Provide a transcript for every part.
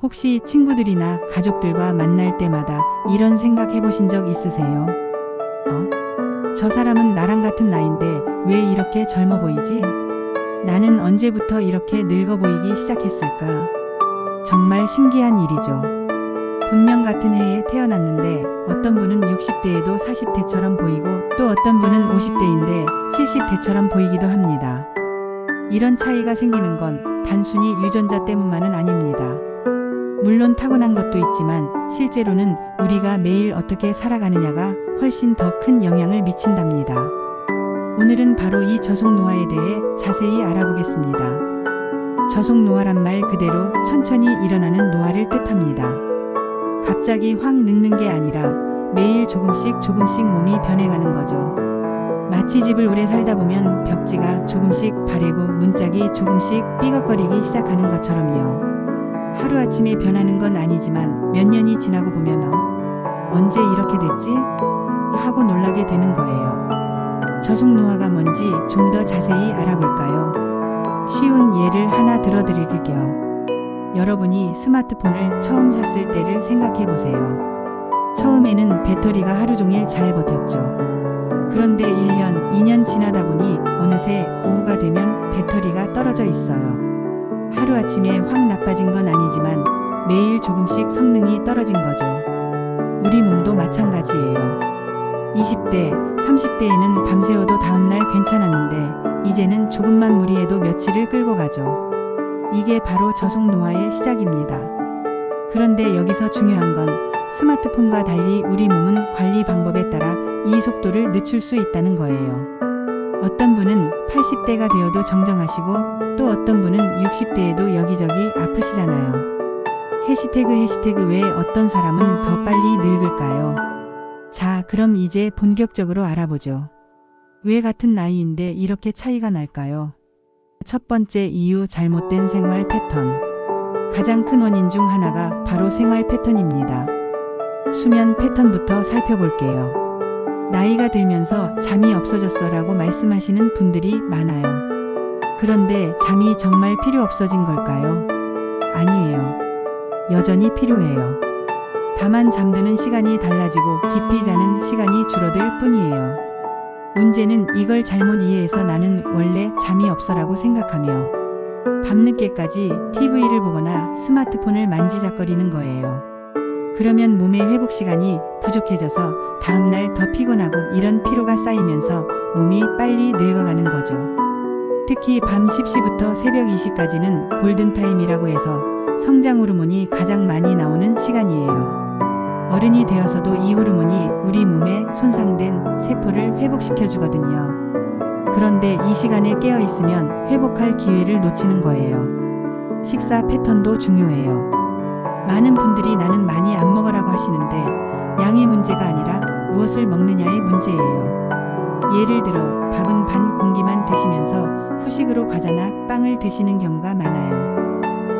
혹시 친구들이나 가족들과 만날 때마다 이런 생각 해보신 적 있으세요? 저 사람은 나랑 같은 나이인데 왜 이렇게 젊어 보이지? 나는 언제부터 이렇게 늙어 보이기 시작했을까? 정말 신기한 일이죠. 분명 같은 해에 태어났는데 어떤 분은 60대에도 40대처럼 보이고 또 어떤 분은 50대인데 70대처럼 보이기도 합니다. 이런 차이가 생기는 건 단순히 유전자 때문만은 아닙니다. 물론 타고난 것도 있지만 실제로는 우리가 매일 어떻게 살아가느냐가 훨씬 더 큰 영향을 미친답니다. 오늘은 바로 이 저속노화에 대해 자세히 알아보겠습니다. 저속노화란 말 그대로 천천히 일어나는 노화를 뜻합니다. 갑자기 확 늙는 게 아니라 매일 조금씩 몸이 변해가는 거죠. 마치 집을 오래 살다 보면 벽지가 조금씩 바래고 문짝이 조금씩 삐걱거리기 시작하는 것처럼요. 하루아침에 변하는 건 아니지만 몇 년이 지나고 보면 언제 이렇게 됐지? 하고 놀라게 되는 거예요. 저속노화가 뭔지 좀 더 자세히 알아볼까요? 쉬운 예를 하나 들어드릴게요. 여러분이 스마트폰을 처음 샀을 때를 생각해 보세요. 처음에는 배터리가 하루 종일 잘 버텼죠. 그런데 1년, 2년 지나다 보니 어느새 오후가 되면 배터리가 떨어져 있어요. 하루아침에 확 나빠진 건 아니지만 매일 조금씩 성능이 떨어진 거죠. 우리 몸도 마찬가지예요. 20대, 30대에는 밤새워도 다음날 괜찮았는데 이제는 조금만 무리해도 며칠을 끌고 가죠. 이게 바로 저속노화의 시작입니다. 그런데 여기서 중요한 건 스마트폰과 달리 우리 몸은 관리 방법에 따라 이 속도를 늦출 수 있다는 거예요. 어떤 분은 80대가 되어도 정정하시고 또 어떤 분은 60대에도 여기저기 아프시잖아요. 해시태그 왜 어떤 사람은 더 빨리 늙을까요? 자, 그럼 이제 본격적으로 알아보죠. 왜 같은 나이인데 이렇게 차이가 날까요? 첫 번째 이유, 잘못된 생활 패턴. 가장 큰 원인 중 하나가 바로 생활 패턴입니다. 수면 패턴부터 살펴볼게요. 나이가 들면서 잠이 없어졌어 라고 말씀하시는 분들이 많아요. 그런데 잠이 정말 필요 없어진 걸까요? 아니에요. 여전히 필요해요. 다만 잠드는 시간이 달라지고 깊이 자는 시간이 줄어들 뿐이에요. 문제는 이걸 잘못 이해해서 나는 원래 잠이 없어라고 생각하며 밤늦게까지 TV를 보거나 스마트폰을 만지작거리는 거예요. 그러면 몸의 회복 시간이 부족해져서 다음날 더 피곤하고 이런 피로가 쌓이면서 몸이 빨리 늙어가는 거죠. 특히 밤 10시부터 새벽 2시까지는 골든타임이라고 해서 성장 호르몬이 가장 많이 나오는 시간이에요. 어른이 되어서도 이 호르몬이 우리 몸에 손상된 세포를 회복시켜주거든요. 그런데 이 시간에 깨어있으면 회복할 기회를 놓치는 거예요. 식사 패턴도 중요해요. 많은 분들이 나는 많이 안 먹으라고 하시는데 양의 문제가 아니라 무엇을 먹느냐의 문제예요. 예를 들어 밥은 반 공기만 드시면서 후식으로 과자나 빵을 드시는 경우가 많아요.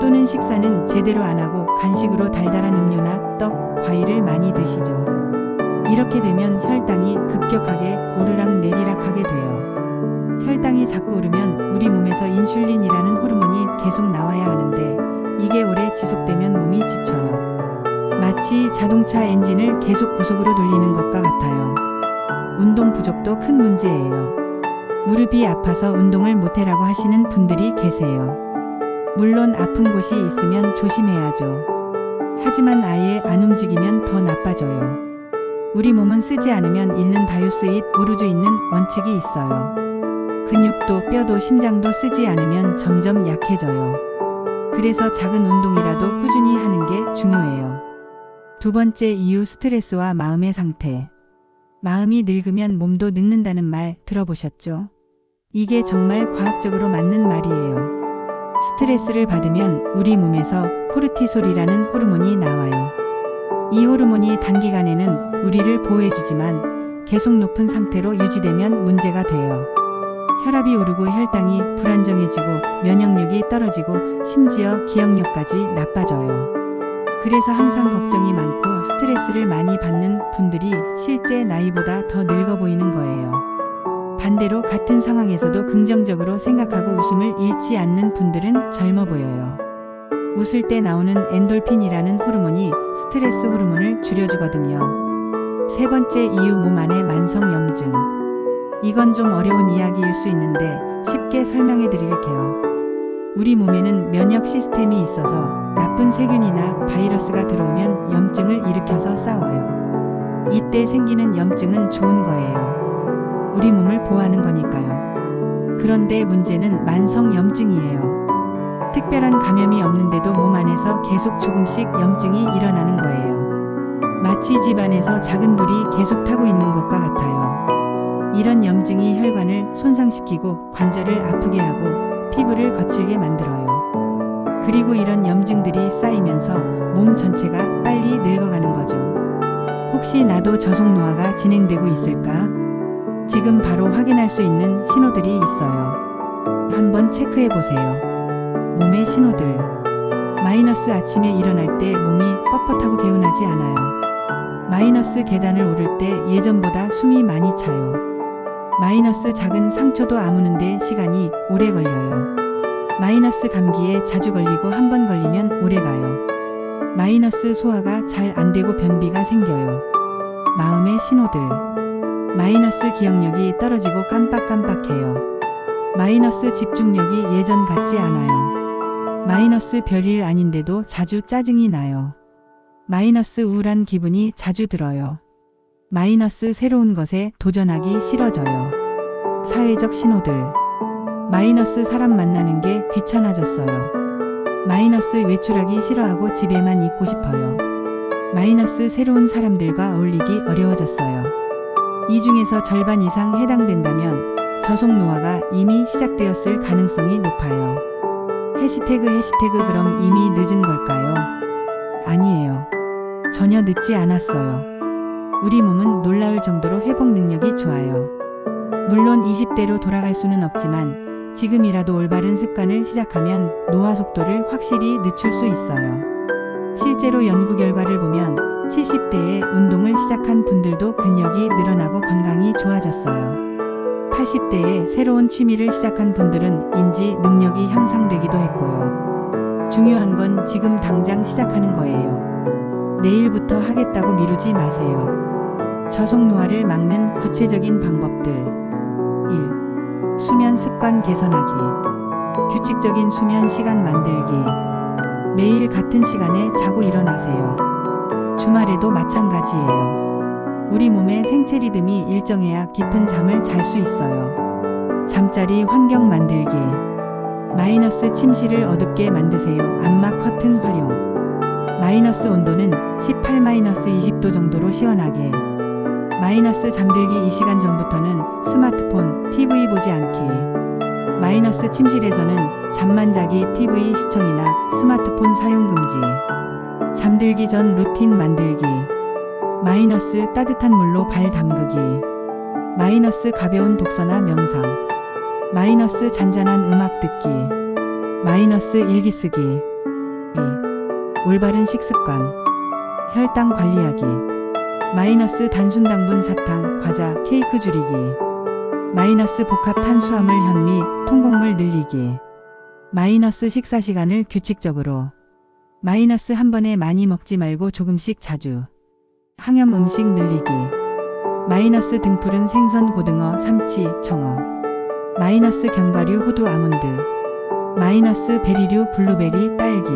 또는 식사는 제대로 안 하고 간식으로 달달한 음료나 떡, 과일을 많이 드시죠. 이렇게 되면 혈당이 급격하게 오르락내리락하게 돼요. 혈당이 자꾸 오르면 우리 몸에서 인슐린이라는 호르몬이 계속 나와야 하는데 이게 오래 지속되면 몸이 지쳐요. 마치 자동차 엔진을 계속 고속으로 돌리는 것과 같아요. 운동 부족도 큰 문제예요. 무릎이 아파서 운동을 못해라고 하시는 분들이 계세요. 물론 아픈 곳이 있으면 조심해야죠. 하지만 아예 안 움직이면 더 나빠져요. 우리 몸은 쓰지 않으면 잃는 다이오스잇 오르주 있는 원칙이 있어요. 근육도 뼈도 심장도 쓰지 않으면 점점 약해져요. 그래서 작은 운동이라도 꾸준히 하는 게 중요해요. 두 번째 이유, 스트레스와 마음의 상태. 마음이 늙으면 몸도 늙는다는 말 들어보셨죠? 이게 정말 과학적으로 맞는 말이에요. 스트레스를 받으면 우리 몸에서 코르티솔이라는 호르몬이 나와요. 이 호르몬이 단기간에는 우리를 보호해주지만 계속 높은 상태로 유지되면 문제가 돼요. 혈압이 오르고 혈당이 불안정해지고 면역력이 떨어지고 심지어 기억력까지 나빠져요. 그래서 항상 걱정이 많고 스트레스를 많이 받는 분들이 실제 나이보다 더 늙어 보이는 거예요. 반대로 같은 상황에서도 긍정적으로 생각하고 웃음을 잃지 않는 분들은 젊어 보여요. 웃을 때 나오는 엔돌핀이라는 호르몬이 스트레스 호르몬을 줄여주거든요. 세 번째 이유, 몸 안의 만성 염증. 이건 좀 어려운 이야기일 수 있는데 쉽게 설명해 드릴게요. 우리 몸에는 면역 시스템이 있어서 나쁜 세균이나 바이러스가 들어오면 염증을 일으켜서 싸워요. 이때 생기는 염증은 좋은 거예요. 우리 몸을 보호하는 거니까요. 그런데 문제는 만성 염증이에요. 특별한 감염이 없는데도 몸 안에서 계속 조금씩 염증이 일어나는 거예요. 마치 집안에서 작은 불이 계속 타고 있는 것과 같아요. 이런 염증이 혈관을 손상시키고 관절을 아프게 하고 피부를 거칠게 만들어요. 그리고 이런 염증들이 쌓이면서 몸 전체가 빨리 늙어가는 거죠. 혹시 나도 저속노화가 진행되고 있을까? 지금 바로 확인할 수 있는 신호들이 있어요. 한번 체크해 보세요. 몸의 신호들. 마이너스, 아침에 일어날 때 몸이 뻣뻣하고 개운하지 않아요. 마이너스, 계단을 오를 때 예전보다 숨이 많이 차요. 마이너스, 작은 상처도 아무는데 시간이 오래 걸려요. 마이너스, 감기에 자주 걸리고 한 번 걸리면 오래 가요. 마이너스, 소화가 잘 안 되고 변비가 생겨요. 마음의 신호들. 마이너스, 기억력이 떨어지고 깜빡깜빡해요. 마이너스, 집중력이 예전 같지 않아요. 마이너스, 별일 아닌데도 자주 짜증이 나요. 마이너스, 우울한 기분이 자주 들어요. 마이너스, 새로운 것에 도전하기 싫어져요. 사회적 신호들. 마이너스, 사람 만나는 게 귀찮아졌어요. 마이너스, 외출하기 싫어하고 집에만 있고 싶어요. 마이너스, 새로운 사람들과 어울리기 어려워졌어요. 이 중에서 절반 이상 해당된다면 저속노화가 이미 시작되었을 가능성이 높아요. 해시태그 그럼 이미 늦은 걸까요? 아니에요. 전혀 늦지 않았어요. 우리 몸은 놀라울 정도로 회복 능력이 좋아요. 물론 20대로 돌아갈 수는 없지만 지금이라도 올바른 습관을 시작하면 노화 속도를 확실히 늦출 수 있어요. 실제로 연구 결과를 보면 70대에 운동을 시작한 분들도 근력이 늘어나고 건강이 좋아졌어요. 80대에 새로운 취미를 시작한 분들은 인지 능력이 향상되기도 했고요. 중요한 건 지금 당장 시작하는 거예요. 내일부터 하겠다고 미루지 마세요. 저속노화를 막는 구체적인 방법들. 1. 수면 습관 개선하기. 규칙적인 수면 시간 만들기. 매일 같은 시간에 자고 일어나세요. 주말에도 마찬가지예요. 우리 몸의 생체 리듬이 일정해야 깊은 잠을 잘 수 있어요. 잠자리 환경 만들기. 마이너스, 침실을 어둡게 만드세요. 암막 커튼 활용. 마이너스, 온도는 18-20도 정도로 시원하게. 마이너스, 잠들기 2시간 전부터는 스마트폰, TV 보지 않기. 마이너스, 침실에서는 잠만 자기, TV 시청이나 스마트폰 사용 금지. 잠들기 전 루틴 만들기. 마이너스, 따뜻한 물로 발 담그기. 마이너스, 가벼운 독서나 명상. 마이너스, 잔잔한 음악 듣기. 마이너스, 일기 쓰기. 2. 올바른 식습관. 혈당 관리하기. 마이너스, 단순 당분 사탕, 과자, 케이크 줄이기. 마이너스, 복합 탄수화물 현미, 통곡물 늘리기. 마이너스, 식사 시간을 규칙적으로. 마이너스, 한 번에 많이 먹지 말고 조금씩 자주. 항염 음식 늘리기. 마이너스, 등푸른 생선, 고등어, 삼치, 청어. 마이너스, 견과류, 호두, 아몬드. 마이너스, 베리류, 블루베리, 딸기.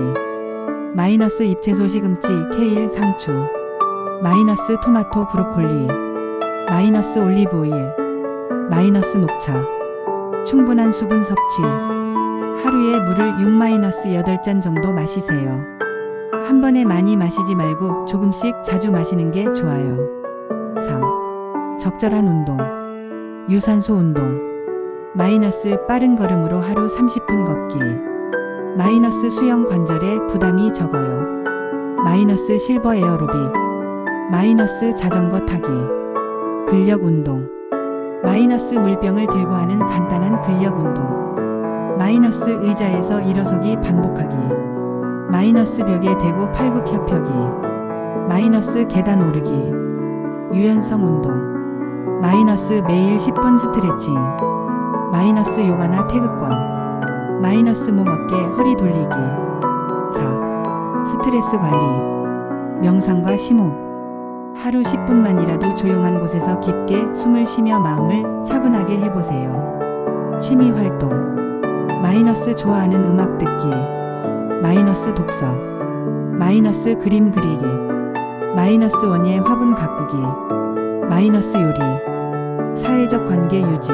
마이너스, 잎채소, 시금치, 케일, 상추. 마이너스, 토마토, 브로콜리. 마이너스, 올리브 오일. 마이너스, 녹차. 충분한 수분 섭취. 하루에 물을 6-8잔 정도 마시세요. 한 번에 많이 마시지 말고 조금씩 자주 마시는 게 좋아요. 3. 적절한 운동. 유산소 운동. 마이너스, 빠른 걸음으로 하루 30분 걷기. 마이너스, 수영, 관절에 부담이 적어요. 마이너스, 실버 에어로빅. 마이너스, 자전거 타기. 근력 운동. 마이너스, 물병을 들고 하는 간단한 근력 운동. 마이너스, 의자에서 일어서기 반복하기. 마이너스, 벽에 대고 팔굽혀펴기. 마이너스, 계단 오르기. 유연성 운동. 마이너스, 매일 10분 스트레칭. 마이너스, 요가나 태극권. 마이너스, 몸, 어깨, 허리 돌리기. 4. 스트레스 관리. 명상과 심호흡. 하루 10분만이라도 조용한 곳에서 깊게 숨을 쉬며 마음을 차분하게 해보세요. 취미 활동. 마이너스 좋아하는 음악 듣기. 마이너스 독서. 마이너스 그림 그리기. 마이너스 원예 화분 가꾸기. 마이너스 요리. 사회적 관계 유지.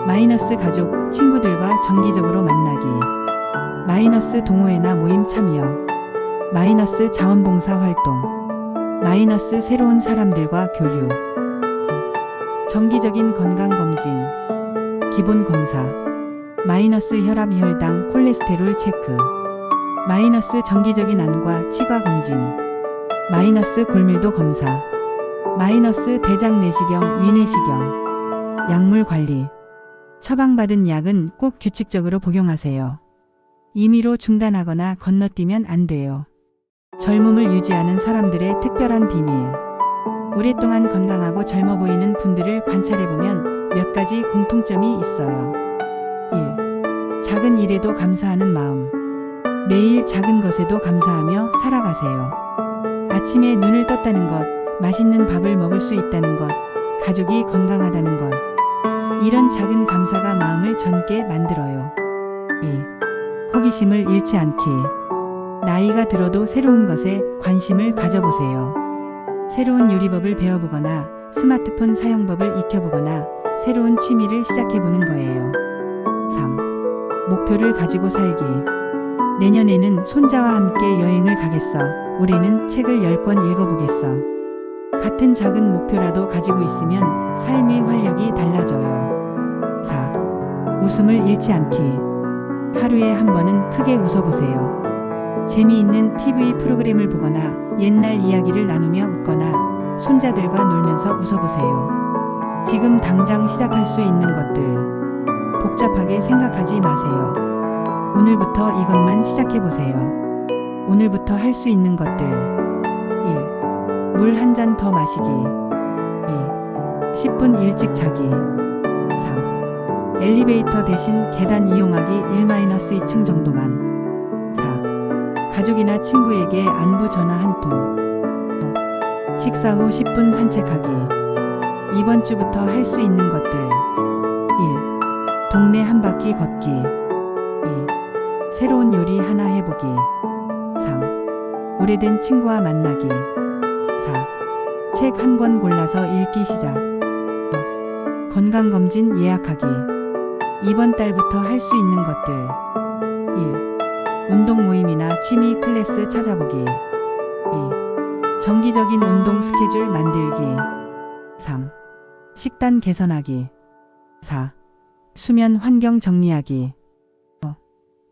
마이너스 가족, 친구들과 정기적으로 만나기. 마이너스 동호회나 모임 참여. 마이너스 자원봉사 활동. 마이너스 새로운 사람들과 교류. 정기적인 건강검진. 기본 검사. 마이너스 혈압, 혈당, 콜레스테롤 체크. 마이너스 정기적인 안과 치과 검진. 마이너스 골밀도 검사. 마이너스 대장 내시경, 위내시경. 약물 관리. 처방받은 약은 꼭 규칙적으로 복용하세요. 임의로 중단하거나 건너뛰면 안 돼요. 젊음을 유지하는 사람들의 특별한 비밀. 오랫동안 건강하고 젊어 보이는 분들을 관찰해보면 몇 가지 공통점이 있어요. 1. 작은 일에도 감사하는 마음. 매일 작은 것에도 감사하며 살아가세요. 아침에 눈을 떴다는 것, 맛있는 밥을 먹을 수 있다는 것, 가족이 건강하다는 것. 이런 작은 감사가 마음을 젊게 만들어요. 2. 호기심을 잃지 않기. 나이가 들어도 새로운 것에 관심을 가져보세요. 새로운 요리법을 배워보거나 스마트폰 사용법을 익혀보거나 새로운 취미를 시작해보는 거예요. 3. 목표를 가지고 살기. 내년에는 손자와 함께 여행을 가겠어. 올해는 책을 10권 읽어보겠어. 같은 작은 목표라도 가지고 있으면 삶의 활력이 달라져요. 4. 웃음을 잃지 않기. 하루에 한 번은 크게 웃어보세요. 재미있는 TV 프로그램을 보거나 옛날 이야기를 나누며 웃거나 손자들과 놀면서 웃어보세요. 지금 당장 시작할 수 있는 것들. 복잡하게 생각하지 마세요. 오늘부터 이것만 시작해보세요. 오늘부터 할 수 있는 것들. 1. 물 한 잔 더 마시기. 2. 10분 일찍 자기. 3. 엘리베이터 대신 계단 이용하기 1-2층 정도만. 4. 가족이나 친구에게 안부 전화 한 통. 5. 식사 후 10분 산책하기. 이번 주부터 할 수 있는 것들. 1. 동네 한 바퀴 걷기. 2. 새로운 요리 하나 해보기. 3. 오래된 친구와 만나기. 4. 책 한 권 골라서 읽기 시작. 5. 건강검진 예약하기. 이번 달부터 할 수 있는 것들. 1. 운동 모임이나 취미 클래스 찾아보기. 2. 정기적인 운동 스케줄 만들기. 3. 식단 개선하기. 4. 수면 환경 정리하기. 5.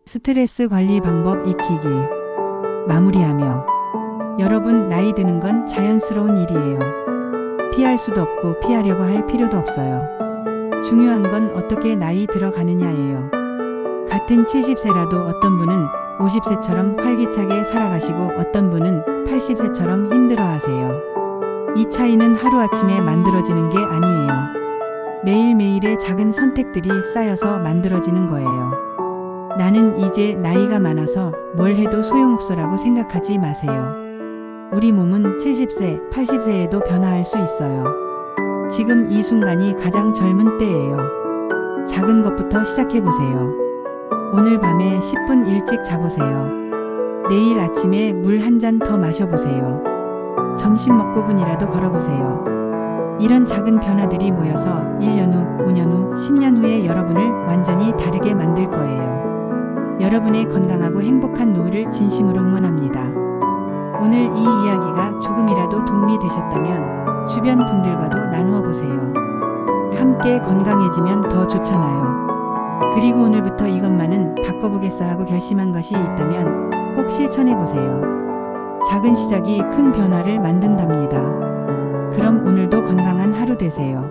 스트레스 관리 방법 익히기. 마무리하며 여러분, 나이 드는 건 자연스러운 일이에요. 피할 수도 없고 피하려고 할 필요도 없어요. 중요한 건 어떻게 나이 들어가느냐예요. 같은 70세라도 어떤 분은 50세처럼 활기차게 살아가시고 어떤 분은 80세처럼 힘들어하세요. 이 차이는 하루아침에 만들어지는 게 아니에요. 매일매일의 작은 선택들이 쌓여서 만들어지는 거예요. 나는 이제 나이가 많아서 뭘 해도 소용없어라고 생각하지 마세요. 우리 몸은 70세, 80세에도 변화할 수 있어요. 지금 이 순간이 가장 젊은 때예요. 작은 것부터 시작해보세요. 오늘 밤에 10분 일찍 자보세요. 내일 아침에 물 한 잔 더 마셔보세요. 점심 먹고 분이라도 걸어보세요. 이런 작은 변화들이 모여서 1년 후, 5년 후, 10년 후에 여러분을 완전히 다르게 만들 거예요. 여러분의 건강하고 행복한 노후를 진심으로 응원합니다. 오늘 이 이야기가 조금이라도 도움이 되셨다면 주변 분들과도 나누어 보세요. 함께 건강해지면 더 좋잖아요. 그리고 오늘부터 이것만은 바꿔보겠어 하고 결심한 것이 있다면 꼭 실천해 보세요. 작은 시작이 큰 변화를 만든답니다. 그럼 오늘도 건강한 하루 되세요.